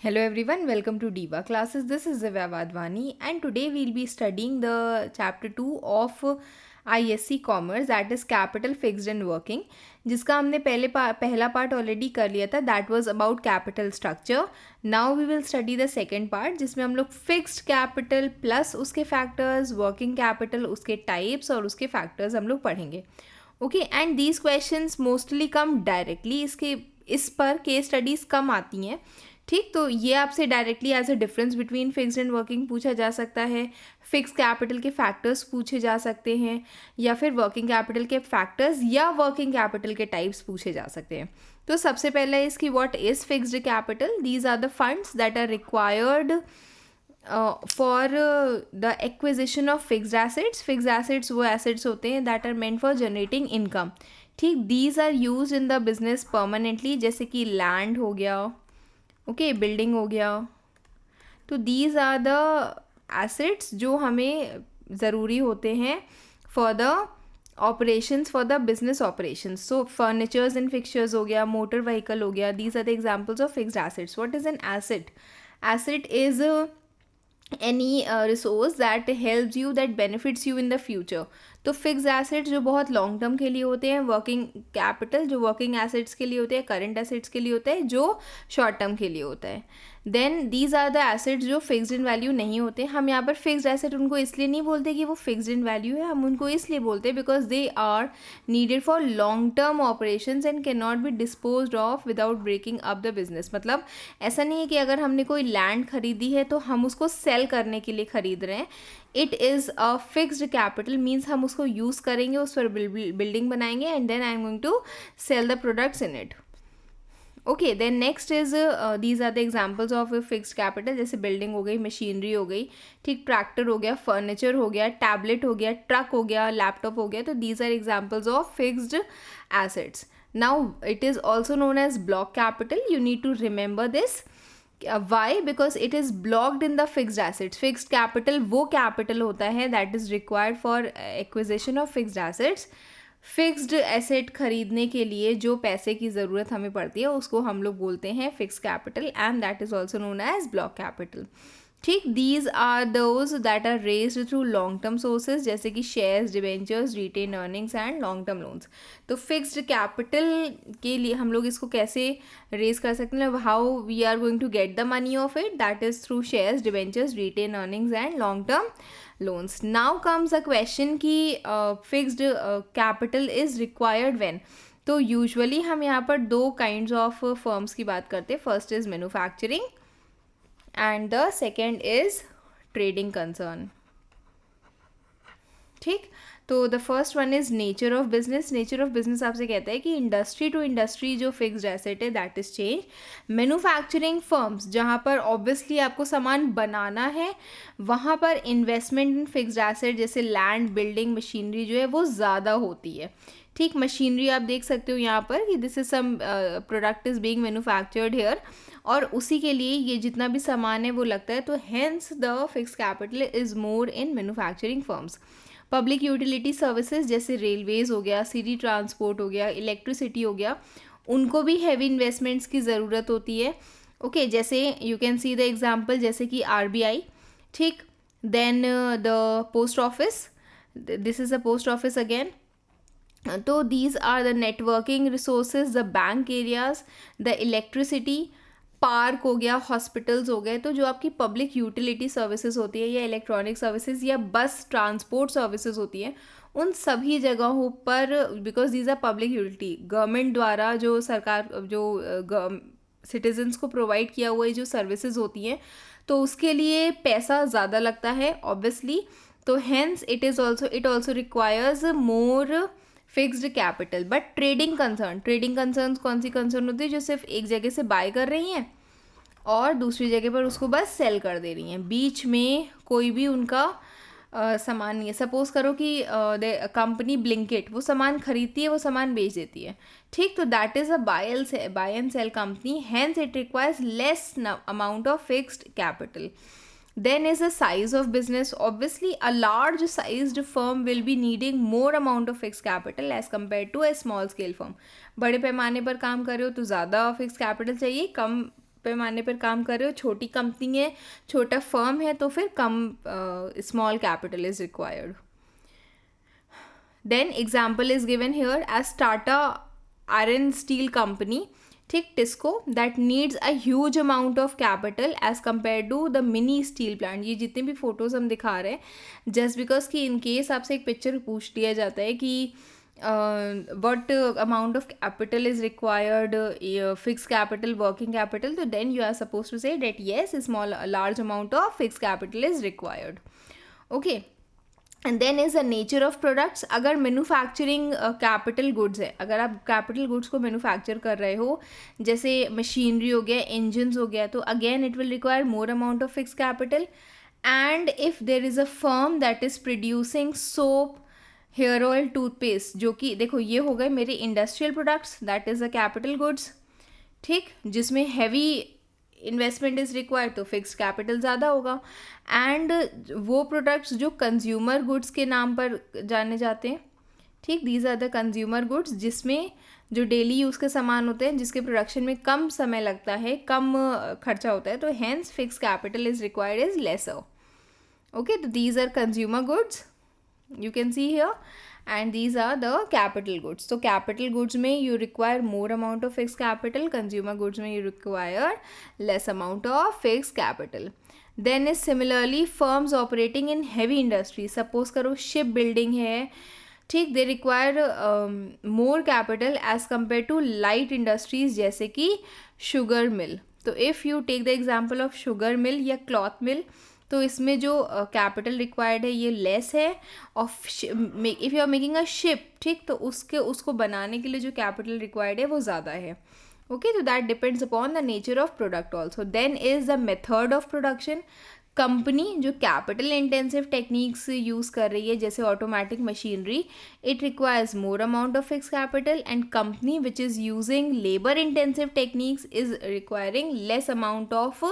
Hello everyone, welcome to Diva Classes. This is Divya Vadvani and today we'll be studying the chapter 2 of ISC Commerce, that is Capital Fixed and Working, जिसका हमने पहला part already कर लिया था. That was about capital structure. Now we will study the second part जिसमें हम लोग fixed capital plus उसके फैक्टर्स, वर्किंग कैपिटल उसके टाइप्स और उसके फैक्टर्स हम लोग पढ़ेंगे. Okay, and these questions mostly come directly, इस पर केस स्टडीज़ कम आती हैं. ठीक, तो ये आपसे directly as a difference between fixed and working पूछा जा सकता है, फिक्स कैपिटल के फैक्टर्स पूछे जा सकते हैं, या फिर वर्किंग कैपिटल के फैक्टर्स या वर्किंग कैपिटल के टाइप्स पूछे जा सकते हैं. तो सबसे पहला है इसकी what is fixed capital. These are the funds that are required for the acquisition of fixed assets. Fixed assets वो एसेट्स होते हैं that are meant for generating income. ठीक, these are use in the business permanently, जैसे कि land हो गया, okay, building हो गया. तो दीज आर द एसेट्स जो हमें ज़रूरी होते हैं for the operations, for the business operations. So furnitures and fixtures हो गया, मोटर व्हीकल हो गया. These are the examples of fixed assets. What is an asset? Asset is any resource that helps you, that benefits you in the future. तो fix assets जो बहुत long term के लिए होते हैं, वर्किंग कैपिटल जो वर्किंग एसेट्स के लिए होते हैं, करंट एसेट्स के लिए होता है जो शॉर्ट टर्म के लिए होता है. Then these are the assets जो फिक्स्ड इन वैल्यू नहीं होते. हम यहाँ पर फिक्स्ड एसेट उनको इसलिए नहीं बोलते कि वो फिक्स्ड इन वैल्यू है, हम उनको इसलिए बोलते हैं because they are needed for long term operations and can not be disposed of without breaking up the business. मतलब ऐसा नहीं है कि अगर हमने कोई लैंड खरीदी है तो हम उसको सेल करने के लिए खरीद रहे हैं. It is a fixed capital, means हम उसको यूज़ करेंगे, उस पर बिल्डिंग बनाएंगे and then I am going to sell the products in it. Okay, then next is these are the examples of fixed capital. जैसे बिल्डिंग हो गई, machinery हो गई, ठीक, ट्रैक्टर हो गया, फर्नीचर हो गया, टैबलेट हो गया, ट्रक हो गया, लैपटॉप हो गया. तो these are examples of fixed assets. Now it is also known as block capital. You need to remember this. Why? Because it is blocked in the fixed assets. Fixed capital वो capital होता है that is required for acquisition of fixed assets. Fixed asset खरीदने के लिए जो पैसे की ज़रूरत हमें पड़ती है उसको हम लोग बोलते हैं fixed capital and that is also known as block capital. ठीक, these are those that are raised through long term sources, जैसे कि shares, debentures, retained earnings and long term loans. तो फिक्स्ड कैपिटल के लिए हम लोग इसको कैसे रेज कर सकते हैं, how we are going to get the money of it, that is through shares, debentures, retained earnings and long term loans. Now comes a question कि fixed capital is required when. तो usually हम यहाँ पर दो kinds of firms की बात करते हैं. First is manufacturing and the second is trading concern. ठीक, तो the first one is nature of business. Nature of business आपसे कहता है कि इंडस्ट्री टू इंडस्ट्री जो फिक्स्ड एसेट है that is change. Manufacturing firms जहाँ पर ऑब्वियसली आपको सामान बनाना है, वहाँ पर इन्वेस्टमेंट इन फिक्स्ड एसेट जैसे लैंड, बिल्डिंग, मशीनरी जो है वो ज़्यादा होती है. ठीक, मशीनरी आप देख सकते हो यहाँ पर कि this is some product is being manufactured here, और उसी के लिए ये जितना भी सामान है वो लगता है. तो hence the fixed capital is more in manufacturing firms. Public utility services जैसे रेलवेज हो गया, सिटी ट्रांसपोर्ट हो गया, इलेक्ट्रिसिटी हो गया, उनको भी हैवी इन्वेस्टमेंट्स की ज़रूरत होती है. ओके, जैसे you can see the example जैसे कि आरबीआई. ठीक, then the post office, this is a post office again. तो these are the networking resources, the bank areas, the electricity, park हो गया, हॉस्पिटल्स हो गए. तो जो आपकी पब्लिक यूटिलिटी सर्विसेज होती है या इलेक्ट्रॉनिक सर्विसेज या बस ट्रांसपोर्ट सर्विसेज होती है, उन सभी जगहों पर because these are public utility, government द्वारा जो सरकार जो सिटीजन्स को प्रोवाइड किया हुआ जो सर्विसेज होती हैं, तो उसके लिए पैसा ज़्यादा लगता है ऑब्वियसली. तो hence it also requires more fixed capital. But trading concern कौन सी कंसर्न होती है? जो सिर्फ एक जगह से बाय कर रही हैं और दूसरी जगह पर उसको बस सेल कर दे रही हैं, बीच में कोई भी उनका सामान नहीं है. सपोज करो कि कंपनी ब्लिंकिट वो सामान खरीदती है, वो सामान बेच देती है. ठीक, तो that is a buy and sell company, hence it requires less amount of fixed capital. Then is the size of business. Obviously, a large sized firm will be needing more amount of fixed capital as compared to a small scale firm. बड़े पैमाने पर काम कर रहे हो तो ज़्यादा fix capital चाहिए, कम पैमाने पर काम कर रहे हो, छोटी कंपनी है, छोटा फर्म है, तो फिर कम small capital is required. Then example is given here as Tata iron steel company, ठीक, TISCO, that needs a huge amount of capital as compare to the mini steel plant. ये जितने भी फोटोज हम दिखा रहे हैं जस्ट बिकॉज कि इन केस आपसे एक पिक्चर पूछ लिया जाता है कि what amount of capital is required, fixed capital, working capital, so then you are supposed to say that yes, a large amount of fixed capital is required. Okay. And then is the nature of products. अगर manufacturing capital goods है, अगर आप capital goods को manufacture कर रहे हो, जैसे machinery हो गया, इंजन्स हो गया, तो again it will require more amount of fix capital. And if there is a firm that is producing soap, hair oil, toothpaste, जो कि देखो ये हो गए मेरे industrial products, that is a capital goods, ठीक, जिसमें हैवी इन्वेस्टमेंट इज़ रिक्वायर्ड, तो फिक्स्ड कैपिटल ज़्यादा होगा. एंड वो प्रोडक्ट्स जो कंज्यूमर गुड्स के नाम पर जाने जाते हैं, ठीक, these are the consumer goods, जिसमें जो डेली यूज़ के सामान होते हैं, जिसके प्रोडक्शन में कम समय लगता है, कम खर्चा होता है, तो hence fix capital is required is lesser. Okay, तो these are consumer goods you can see here, and these are the capital goods. So capital goods में you require more amount of fixed capital, consumer goods में you require less amount of fixed capital. Then is similarly firms operating in heavy industry, suppose करो ship building है, ठीक, they require more capital as compared to light industries जैसे कि sugar mill. तो if you take the example of sugar mill या cloth mill, तो इसमें जो कैपिटल रिक्वायर्ड है ये लेस है. और if you are making a ship, ठीक, तो उसको बनाने के लिए जो कैपिटल रिक्वायर्ड है वो ज़्यादा है. ओके, तो that depends upon the nature of product also. Then is the method of production. Company जो कैपिटल इंटेंसिव टेक्निक्स यूज़ कर रही है, जैसे automatic machinery, it requires more amount of fix capital. And company which is using labour intensive techniques is requiring less amount of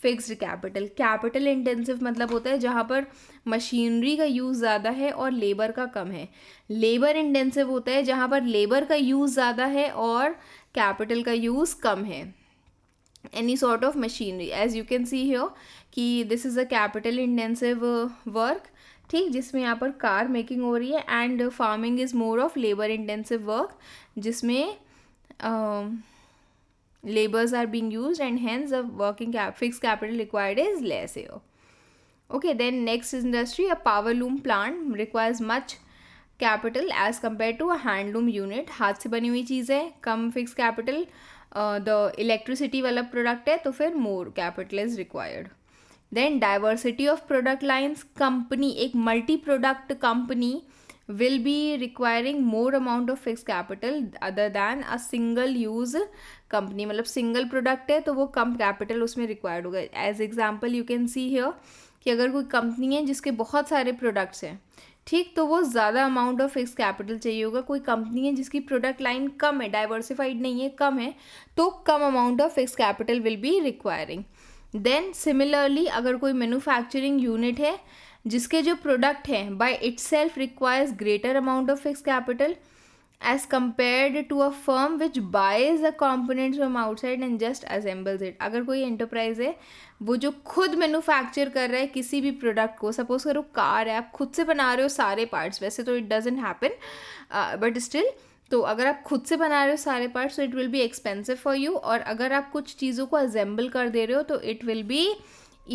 fixed capital. Capital intensive मतलब होता है जहाँ पर मशीनरी का यूज़ ज़्यादा है और लेबर का कम है. लेबर इंटेंसिव होता है जहाँ पर लेबर का यूज़ ज़्यादा है और कैपिटल का यूज़ कम है. Any sort of machinery, as you can see here कि this is a capital intensive work, ठीक, जिसमें यहाँ पर कार मेकिंग हो रही है. And farming is more of labour intensive work, जिसमें labors are being used and hence the fixed capital required is less here. Okay, then next industry, a power loom plant requires much capital as compared to a handloom unit. हाथ से बनी हुई चीज़ है, कम fixed capital. the electricity वाला product है तो फिर more capital is required. Then diversity of product lines. company, एक multi product company will be requiring more amount of fixed capital other than a single use company. मतलब single product है तो वो कम capital उसमें required होगा. as example you can see here कि अगर कोई कंपनी है जिसके बहुत सारे प्रोडक्ट्स हैं, ठीक, तो वो ज़्यादा अमाउंट ऑफ फिक्स कैपिटल चाहिए होगा. कोई कंपनी है जिसकी प्रोडक्ट लाइन कम है, डाइवर्सिफाइड नहीं है, कम है, तो कम amount of fix capital will be requiring. Then similarly अगर कोई मैन्युफैक्चरिंग यूनिट है जिसके जो प्रोडक्ट हैं by itself requires greater amount of fix capital as compared to a firm which buys the components from outside and just assembles it. अगर कोई enterprise है वो जो खुद मैन्युफैक्चर कर रहा है किसी भी प्रोडक्ट को, सपोज करो कार है, आप खुद से बना रहे हो सारे पार्ट्स, वैसे तो it doesn't happen but still, तो अगर आप खुद से बना रहे हो सारे पार्ट्स तो it will be expensive for you. और अगर आप कुछ चीज़ों को असेंबल कर दे रहे हो तो it will be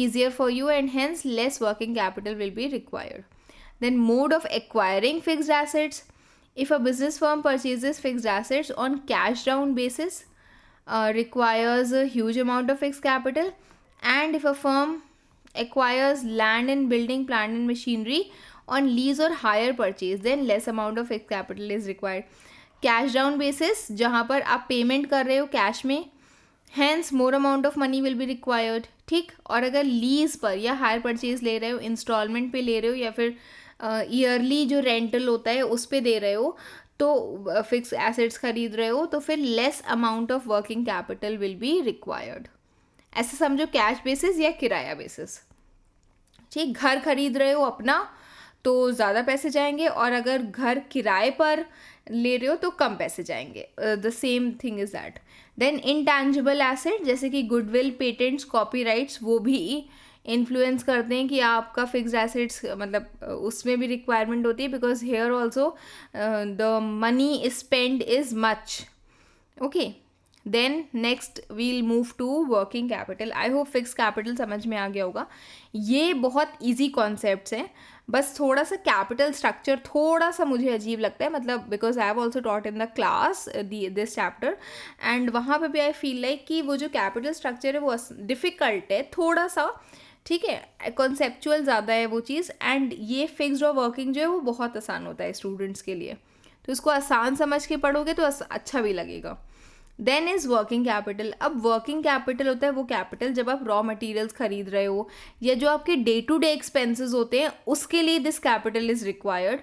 easier for you and hence less working capital will be required. Then mode of acquiring fixed assets. If a business firm purchases fixed assets on cash down basis, requires a huge amount of fixed capital. And if a firm acquires land and building, plant and machinery on lease or hire purchase, then less amount of fixed capital is required. Cash down basis जहाँ पर आप payment कर रहे हो cash में, hence more amount of money will be required, ठीक. और अगर लीज पर या हायर परचेज ले रहे हो, इंस्टॉलमेंट पे ले रहे हो या फिर ईयरली जो रेंटल होता है उस पे दे रहे हो, तो फिक्स एसेट्स खरीद रहे हो, तो फिर less amount of working capital will be required. ऐसे समझो कैश बेसिस या किराया बेसिस, ठीक. घर खरीद रहे हो अपना तो ज़्यादा पैसे जाएंगे, और अगर घर किराए पर ले रहे हो तो कम पैसे जाएंगे. The same thing is that. Then intangible asset जैसे कि गुडविल, पेटेंट्स, कॉपीराइट्स, वो भी इन्फ्लुएंस करते हैं कि आपका फिक्स्ड एसेट्स, मतलब उसमें भी रिक्वायरमेंट होती है, because here also the money spend is much. Okay, then next we'll move to working capital. I hope fix capital समझ में आ गया होगा. ये बहुत ईजी कॉन्सेप्ट्स हैं, बस थोड़ा सा कैपिटल स्ट्रक्चर थोड़ा सा मुझे अजीब लगता है, मतलब because I have also taught in the class this chapter, and वहाँ पे भी आई फील लाइक कि वो जो कैपिटल स्ट्रक्चर है वो डिफ़िकल्ट है थोड़ा सा. ठीक है, कॉन्सेप्चुअल ज़्यादा है वो चीज़, एंड ये फिक्स्ड और वर्किंग जो है वो बहुत आसान होता है स्टूडेंट्स के लिए. तो इसको आसान समझ के पढ़ोगे तो अच्छा भी लगेगा. Then is working capital. अब वर्किंग कैपिटल होता है वो कैपिटल जब आप रॉ मटेरियल्स खरीद रहे हो या जो आपके डे टू डे एक्सपेंसेस होते हैं उसके लिए this capital is required.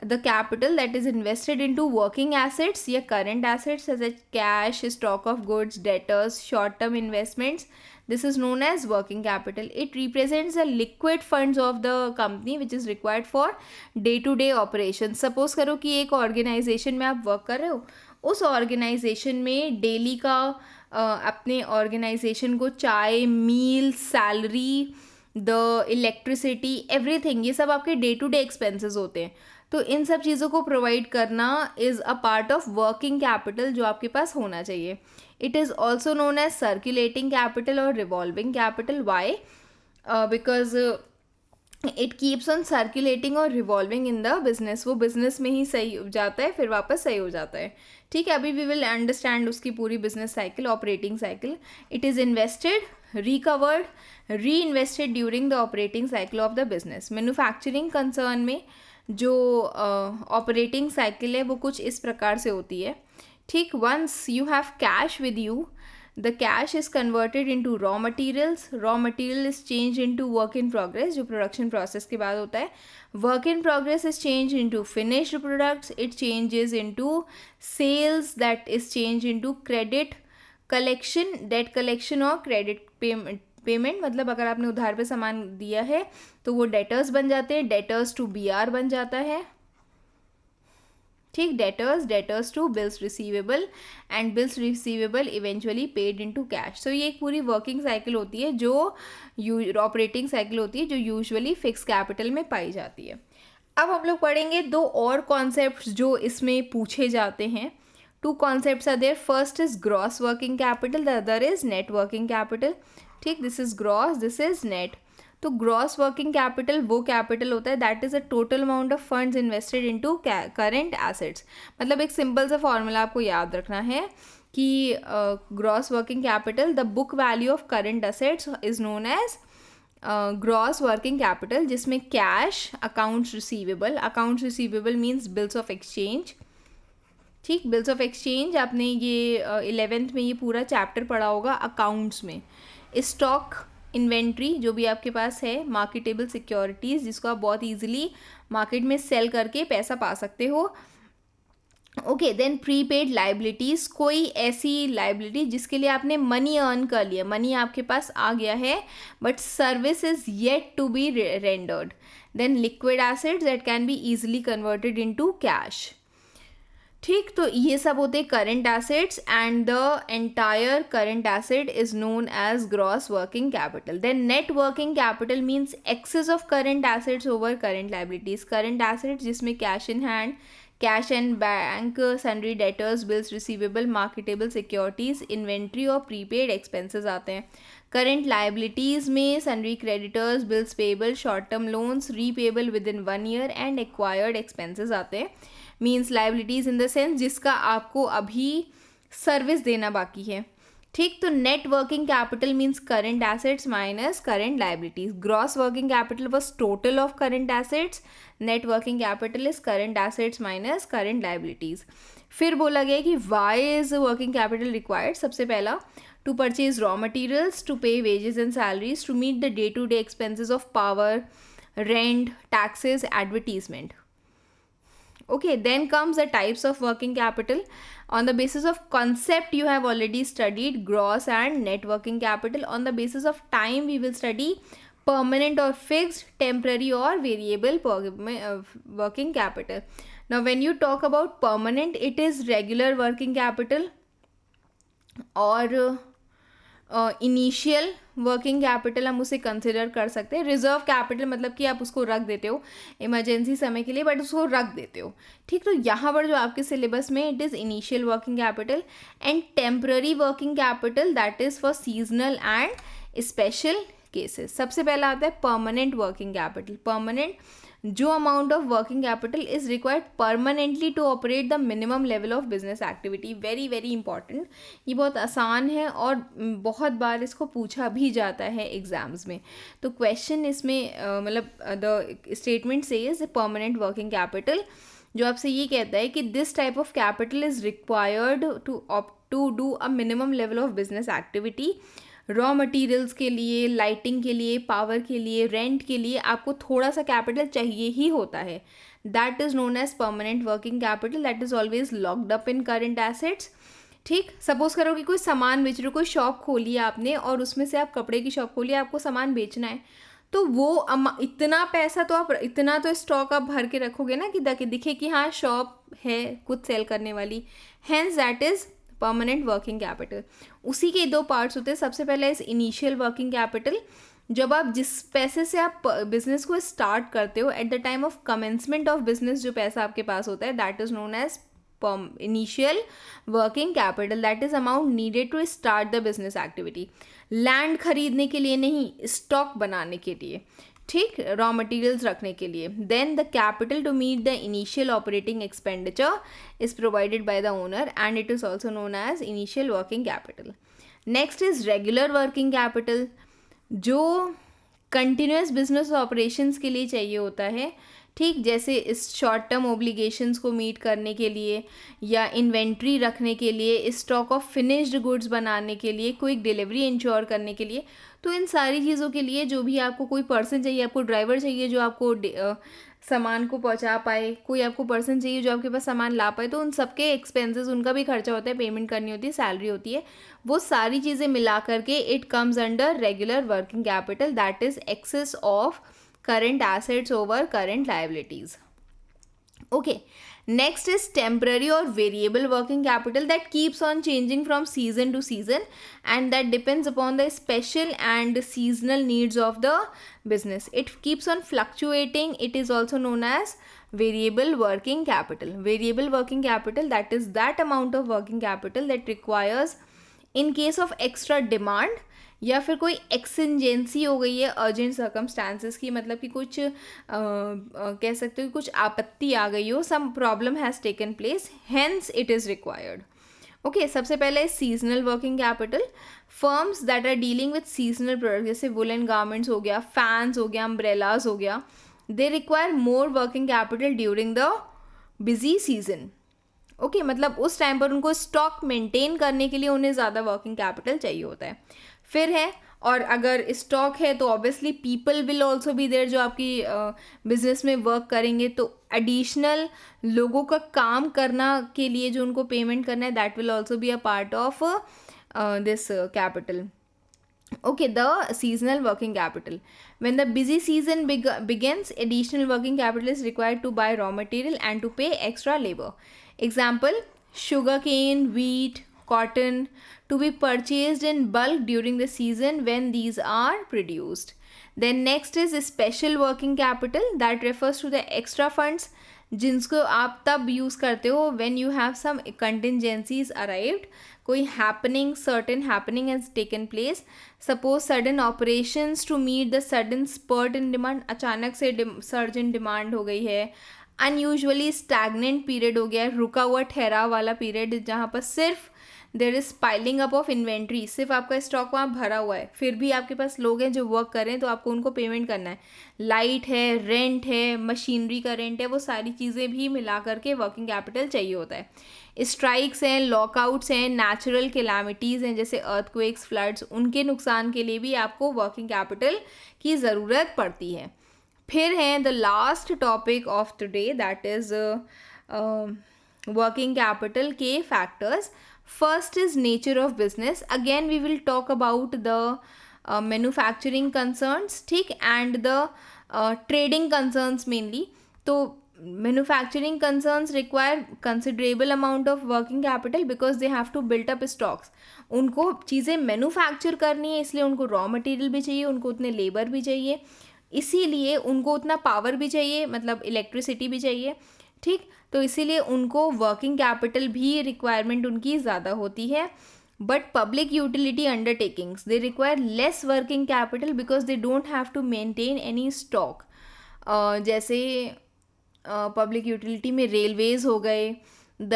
The capital that is invested into working assets या current assets as a cash, stock of goods, debtors, short term investments, this is known as working capital. It represents the liquid funds of the company which is required for day to day operations. Suppose करो कि एक organisation में आप work कर रहे हो, उस organisation में डेली का अपने ऑर्गेनाइजेशन को चाय, मील, सैलरी, द इलेक्ट्रिसिटी, एवरीथिंग, ये सब आपके डे टू डे एक्सपेंसेस होते हैं. तो इन सब चीज़ों को प्रोवाइड करना is a part of working capital जो आपके पास होना चाहिए. It is also known as circulating capital or revolving capital. Why? Because it keeps on circulating or revolving in the business. वो business में ही सही हो जाता है, फिर वापस सही हो जाता है. ठीक है, अभी we will understand उसकी पूरी business cycle, operating cycle. It is invested, recovered, reinvested during the operating cycle of the business. Manufacturing concern में जो operating cycle है वो कुछ इस प्रकार से होती है. ठीक, once you have cash with you, the cash is converted into raw materials. Raw material is change into work in progress, जो प्रोडक्शन प्रोसेस के बाद होता है. Work in progress is change into finished products. It changes into sales, that is change into credit collection, debt collection और credit payment. मतलब अगर आपने उधार पे सामान दिया है तो वो डेटर्स बन जाते हैं, डेटर्स टू BR बन जाता है. ठीक, debtors to bills receivable and bills receivable eventually paid into cash. So ये एक पूरी वर्किंग साइकिल होती है जो ऑपरेटिंग साइकिल होती है जो यूजुअली फिक्स कैपिटल में पाई जाती है. अब हम लोग पढ़ेंगे दो और कॉन्सेप्ट्स जो इसमें पूछे जाते हैं. Two concepts are there. First is gross working capital, the other is net working capital. ठीक, this is gross, this is net. तो ग्रॉस वर्किंग कैपिटल वो कैपिटल होता है that is a total amount of funds invested into current assets. मतलब एक simple सा formula आपको याद रखना है कि gross working capital, the book value of current assets is known as gross working capital, जिसमें cash, accounts receivable means bills of exchange. ठीक, बिल्स ऑफ एक्सचेंज आपने ये 11th में ये पूरा चैप्टर पढ़ा होगा अकाउंट्स में. स्टॉक, इन्वेंट्री जो भी आपके पास है, मार्केटेबल सिक्योरिटीज़ जिसको आप बहुत इजीली मार्केट में सेल करके पैसा पा सकते हो. ओके, देन प्रीपेड लाइबिलिटीज़, कोई ऐसी लाइबिलिटी जिसके लिए आपने मनी अर्न कर लिया, मनी आपके पास आ गया है but service is yet to be rendered. Then liquid assets that can be easily converted into cash. ठीक, तो ये सब होते current assets and the entire current asset is known as gross working capital. Then net working capital means excess of current assets over current liabilities. Current assets जिसमें cash in hand, cash and bank, sundry debtors, bills receivable, marketable securities, inventory और prepaid expenses आते हैं. Current liabilities में sundry creditors, bills payable, short term loans, repayable with in 1 year and acquired expenses आते हैं. Means liabilities in the sense जिसका आपको अभी service देना बाकी है. ठीक, तो net working capital means current assets minus current liabilities. Gross working capital was total of current assets, net working capital is current assets minus current liabilities. फिर बोला गया कि Y is working capital required. सबसे पहला, to purchase raw materials, to pay wages and salaries, to meet the day to day expenses of power, rent, taxes, advertisement. Okay, then comes the types of working capital. On the basis of concept you have already studied gross and net working capital. On the basis of time we will study permanent or fixed, temporary or variable working capital. Now when you talk about permanent, it is regular working capital और initial working capital हम उसे consider कर सकते हैं. Reserve capital मतलब कि आप उसको रख देते हो इमरजेंसी समय के लिए, बट उसको रख देते हो. ठीक, तो यहाँ पर जो आपके सिलेबस में it is initial working capital and temporary working capital, that is for seasonal and special cases. सबसे पहला आता है परमानेंट वर्किंग कैपिटल. परमानेंट, जो amount of working capital is required permanently to operate the minimum level of business activity. Very very important. ये बहुत आसान है और बहुत बार इसको पूछा भी जाता है एग्जाम्स में. तो क्वेश्चन इसमें मतलब the statement says permanent working capital जो आपसे ये कहता है कि this type of capital is required to do a minimum level of business activity. Raw materials के लिए, लाइटिंग के लिए, पावर के लिए, रेंट के लिए आपको थोड़ा सा कैपिटल चाहिए ही होता है. That is known as permanent working capital, that is always locked up in current assets. ठीक, सपोज करो कि कोई सामान बेच रहे हो, कोई शॉप खोली है आपने और उसमें से आप कपड़े की शॉप खोली, आपको सामान बेचना है, तो वो इतना पैसा तो आप इतना तो स्टॉक आप भर के रखोगे ना कि ताकि दिखे कि हाँ शॉप है कुछ सेल करने वाली. Hence that is permanent working capital. उसी के दो पार्ट्स होते हैं. सबसे पहला इस इनिशियल वर्किंग कैपिटल, जब आप जिस पैसे से आप बिजनेस को स्टार्ट करते हो at the time of commencement of business, जो पैसा आपके पास होता है that is known as initial working capital. That is amount needed to start the business activity. Land खरीदने के लिए नहीं, स्टॉक बनाने के लिए. ठीक, रॉ मटेरियल्स रखने के लिए. Then the capital to meet the initial operating expenditure is provided by the owner and it is also known as initial working capital. Next is regular working capital, जो continuous business operations के लिए चाहिए होता है. ठीक, जैसे इस short term ओब्लिगेशंस को मीट करने के लिए या इन्वेंट्री रखने के लिए, स्टॉक ऑफ फिनिश्ड गुड्स बनाने के लिए, क्विक डिलीवरी इंश्योर करने के लिए. तो इन सारी चीज़ों के लिए जो भी आपको कोई पर्सन चाहिए, आपको ड्राइवर चाहिए जो आपको सामान को पहुंचा पाए, कोई आपको पर्सन चाहिए जो आपके पास सामान ला पाए, तो उन सबके एक्सपेंसेस, उनका भी खर्चा होता है, पेमेंट करनी होती है, सैलरी होती है. वो सारी चीज़ें मिला करके it comes under regular working capital, that is excess of current assets over current liabilities. Okay, next is temporary or variable working capital that keeps on changing from season to season and that depends upon the special and seasonal needs of the business. It keeps on fluctuating. It is also known as variable working capital. Variable working capital, that is that amount of working capital that requires in case of extra demand या फिर कोई एक्सजेंसी हो गई है, urgent circumstances की, मतलब कि कुछ कह सकते हो कुछ आपत्ति आ गई हो, some problem has taken place, hence it is required. Okay, सबसे पहले seasonal working capital. Firms that are dealing with seasonal product जैसे वुलन गारमेंट्स हो गया, फैंस हो गया, अम्ब्रेलाज हो गया, they require more working capital during the busy season. Okay, मतलब उस टाइम पर उनको स्टॉक मेंटेन करने के लिए उन्हें ज़्यादा वर्किंग कैपिटल चाहिए होता है. फिर है, और अगर स्टॉक है तो obviously people will also be there जो आपकी बिजनेस में वर्क करेंगे, तो एडिशनल लोगों का काम करना के लिए जो उनको पेमेंट करना है that will also be a part of this capital. Okay, the seasonal working capital. When the busy season begins, additional working capital is required to buy raw material and to pay extra labor. Example, sugarcane, wheat, cotton to be purchased in bulk during the season when these are produced. Then next is special working capital that refers to the extra funds जिनको आप तब use करते हो when you have some contingencies arrived. कोई happening, certain happening has taken place. Suppose sudden operations to meet the sudden spurt in demand. अचानक से surge in demand हो गई है. अनयूजुअली स्टैगनेंट पीरियड हो गया है, रुका हुआ ठहराव वाला पीरियड जहाँ पर सिर्फ there is piling up of inventory, सिर्फ आपका स्टॉक वहाँ भरा हुआ है, फिर भी आपके पास लोग हैं जो वर्क कर रहे हैं तो आपको उनको पेमेंट करना है. लाइट है, रेंट है, मशीनरी का रेंट है, वो सारी चीज़ें भी मिला करके वर्किंग कैपिटल चाहिए होता है. स्ट्राइक्स हैं, लॉकआउट्स हैं, नेचुरल कैलामिटीज़ हैं जैसे अर्थक्वेक्स, फ्लड्स, उनके नुकसान के लिए भी आपको वर्किंग कैपिटल की ज़रूरत पड़ती है. फिर हैं the last topic of today that is working capital के factors. First is nature of business. Again we will talk about the manufacturing concerns, ठीक, and the trading concerns mainly. तो manufacturing concerns require considerable amount of working capital because they have to build up stocks. उनको चीज़ें manufacture करनी है, इसलिए उनको raw material भी चाहिए, उनको उतने लेबर भी चाहिए, इसीलिए उनको उतना पावर भी चाहिए, मतलब इलेक्ट्रिसिटी भी चाहिए, ठीक। तो इसीलिए उनको वर्किंग कैपिटल भी रिक्वायरमेंट उनकी ज़्यादा होती है. But public utility undertakings they require less working capital because they don't have to maintain any stock. जैसे पब्लिक यूटिलिटी में रेलवेज़ हो गए, द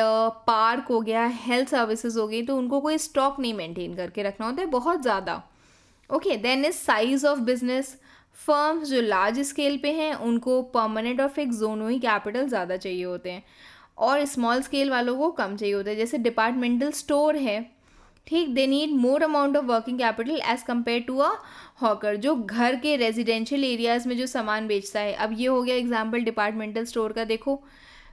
पार्क हो गया, हेल्थ सर्विसेज हो गई, तो उनको कोई स्टॉक नहीं मेंटेन करके रखना होता है बहुत ज़्यादा. Okay, then is size of business. Firms जो लार्ज स्केल पे हैं उनको परमानेंट और फिक्स दोनों ही कैपिटल ज़्यादा चाहिए होते हैं, और स्मॉल स्केल वालों को कम चाहिए होता है. जैसे डिपार्टमेंटल स्टोर है, ठीक, they need more amount of working capital as compare to a hawker, जो घर के रेजिडेंशियल एरियाज़ में जो सामान बेचता है. अब ये हो गया एग्जाम्पल डिपार्टमेंटल स्टोर का. देखो,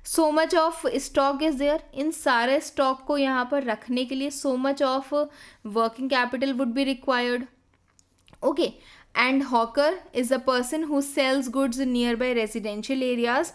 so much of stock is there, इन सारे स्टॉक को यहाँ पर रखने के लिए so much of working capital would be required. Okay, and hawker is a person who sells goods in nearby residential areas.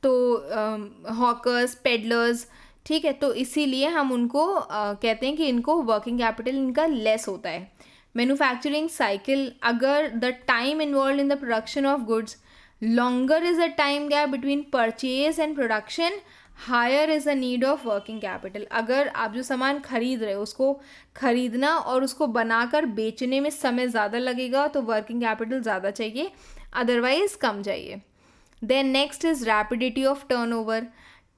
तो हॉकर्स, पेडलर्स, ठीक है, तो इसीलिए हम उनको कहते हैं कि इनको वर्किंग कैपिटल इनका लेस होता है. मैन्युफैक्चरिंग साइकिल, अगर the time involve in the production of goods longer is a time gap between purchase and production, higher is a need of working capital. अगर आप जो सामान खरीद रहे हो उसको खरीदना और उसको बनाकर बेचने में समय ज़्यादा लगेगा तो वर्किंग कैपिटल ज़्यादा चाहिए, अदरवाइज कम चाहिए. Then next is rapidity of turnover.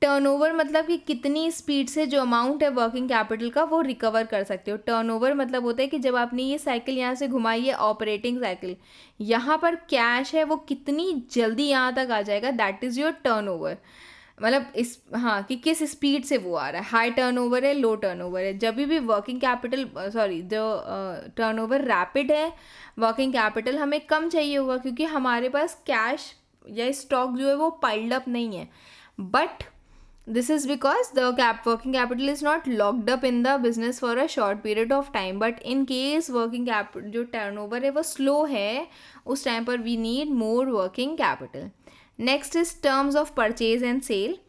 Turnover मतलब कि कितनी स्पीड से जो अमाउंट है वर्किंग कैपिटल का वो रिकवर कर सकते हो. टर्नओवर मतलब होता है कि जब आपने ये साइकिल यहाँ से घुमाई है, ऑपरेटिंग साइकिल, यहाँ पर कैश है वो कितनी जल्दी यहाँ तक आ जाएगा, दैट इज़ योर टर्नओवर. मतलब इस, हाँ, कि किस स्पीड से वो आ रहा है, हाई टर्नओवर है, लो टर्नओवर है. जब भी वर्किंग कैपिटल, सॉरी, जो टर्नओवर रैपिड है, वर्किंग कैपिटल हमें कम चाहिए होगा क्योंकि हमारे पास कैश या स्टॉक जो है वो पाइल्ड अप नहीं है. But this is because the working capital is not locked up in the business for a short period of time. But in case working capital जो turnover है वो slow है, उस time पर we need more working capital. Next is terms of purchase and sale.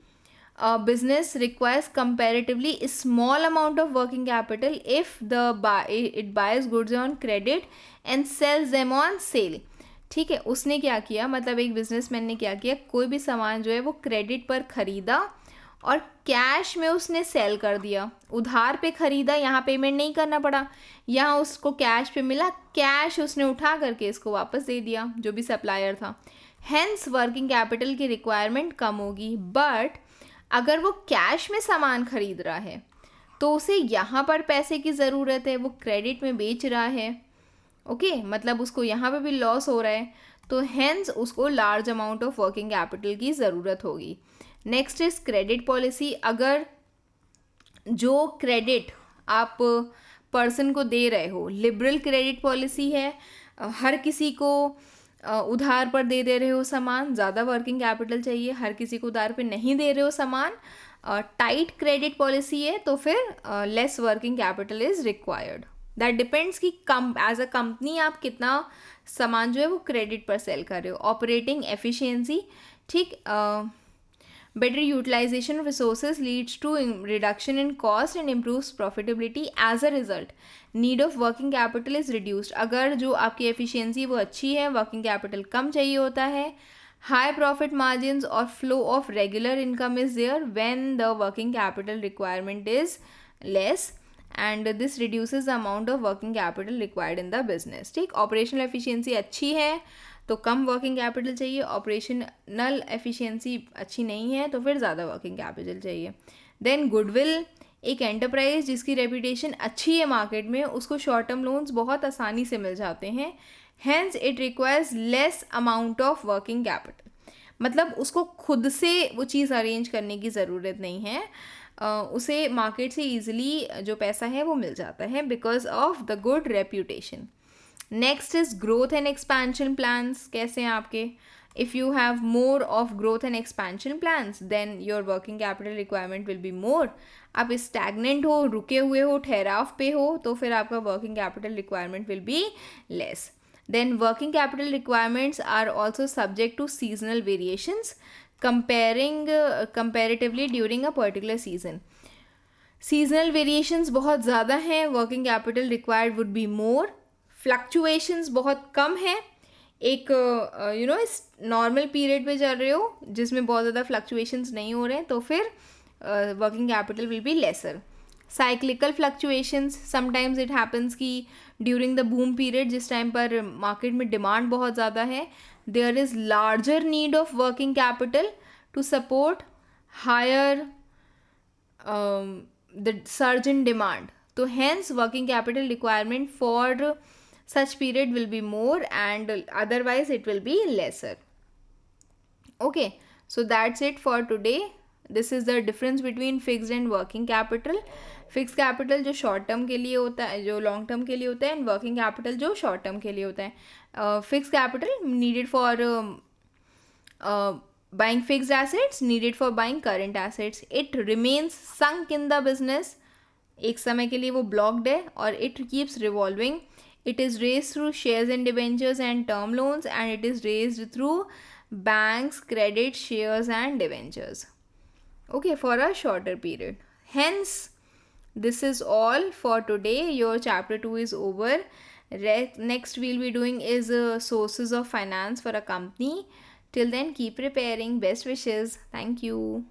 A business requires comparatively a small amount of working capital if it buys goods on credit and sells them on sale. ठीक है, उसने क्या किया, मतलब एक businessman ने क्या किया, कोई भी सामान जो है वो क्रेडिट पर खरीदा और कैश में उसने सेल कर दिया. उधार पे ख़रीदा, यहाँ पेमेंट नहीं करना पड़ा, यहाँ उसको कैश पे मिला, कैश उसने उठा करके इसको वापस दे दिया जो भी सप्लायर था. हेंस वर्किंग कैपिटल की रिक्वायरमेंट कम होगी. बट अगर वो कैश में सामान खरीद रहा है तो उसे यहाँ पर पैसे की ज़रूरत है, वो क्रेडिट में बेच रहा है. ओके, मतलब उसको यहाँ पे भी लॉस हो रहा है, तो हेंस उसको large amount of working capital की ज़रूरत होगी. Next is credit policy. अगर जो क्रेडिट आप पर्सन को दे रहे हो, लिबरल क्रेडिट पॉलिसी है, हर किसी को उधार पर दे रहे हो सामान, ज़्यादा वर्किंग कैपिटल चाहिए. हर किसी को उधार पे नहीं दे रहे हो सामान, टाइट क्रेडिट पॉलिसी है, तो फिर less working capital is required. That depends कि कम एज अ कंपनी आप कितना सामान जो है वो क्रेडिट पर सेल कर रहे हो. ऑपरेटिंग एफिशिएंसी, ठीक, better utilization of resources leads to reduction in cost and improves profitability. As a result, need of working capital is reduced. अगर जो आपकी efficiency वो अच्छी है, working capital कम चाहिए होता है. High profit margins or flow of regular income is there when the working capital requirement is less, and this reduces the amount of working capital required in the business. ठीक, operational efficiency अच्छी है तो कम working capital चाहिए, operational efficiency अच्छी नहीं है तो फिर ज़्यादा वर्किंग कैपिटल चाहिए. देन गुडविल, एक एंटरप्राइज जिसकी रेपुटेशन अच्छी है मार्केट में, उसको शॉर्ट टर्म लोन्स बहुत आसानी से मिल जाते हैं. Hence it requires less amount of working capital. मतलब उसको खुद से वो चीज़ अरेंज करने की ज़रूरत नहीं है, उसे मार्केट से ईजिली जो पैसा है वो मिल जाता है because of the good reputation. Next is growth and expansion plans. कैसे हैं आपके? If you have more of growth and expansion plans then your working capital requirement will be more. आप स्टैगनेंट हो, रुके हुए हो, ठहराव पे हो, तो फिर आपका working capital requirement will be less. Then working capital requirements are also subject to seasonal variations. comparatively during a particular season. Seasonal variations बहुत ज़्यादा हैं, working capital required would be more. Fluctuations बहुत कम है. एक इस नॉर्मल पीरियड पे चल रहे हो जिसमें बहुत ज़्यादा फ्लक्चुएशंस नहीं हो रहे हैं, तो फिर working capital will be lesser. Cyclical fluctuations, sometimes it happens कि ड्यूरिंग द बूम पीरियड, जिस टाइम पर मार्केट में डिमांड बहुत ज़्यादा है, there is larger need of working capital to support higher the surge in demand. So hence working capital requirement for such period will be more, and otherwise it will be lesser. Okay, so that's it for today. This is the difference between fixed and working capital. Fix capital जो short term के लिए होता है, जो long term के लिए होता है, एंड वर्किंग कैपिटल जो शॉर्ट टर्म के लिए होता है. Fix capital needed for buying fixed assets, needed for buying current assets. It remains sunk in the business. एक समय के लिए वो blocked है और it keeps revolving. It is raised through shares and debentures and term loans, and it is raised through banks, credit, shares and debentures. Okay, for a shorter period. Hence, this is all for today. Your chapter 2 is over. Next we'll be doing is sources of finance for a company. Till then, keep preparing. Best wishes. Thank you.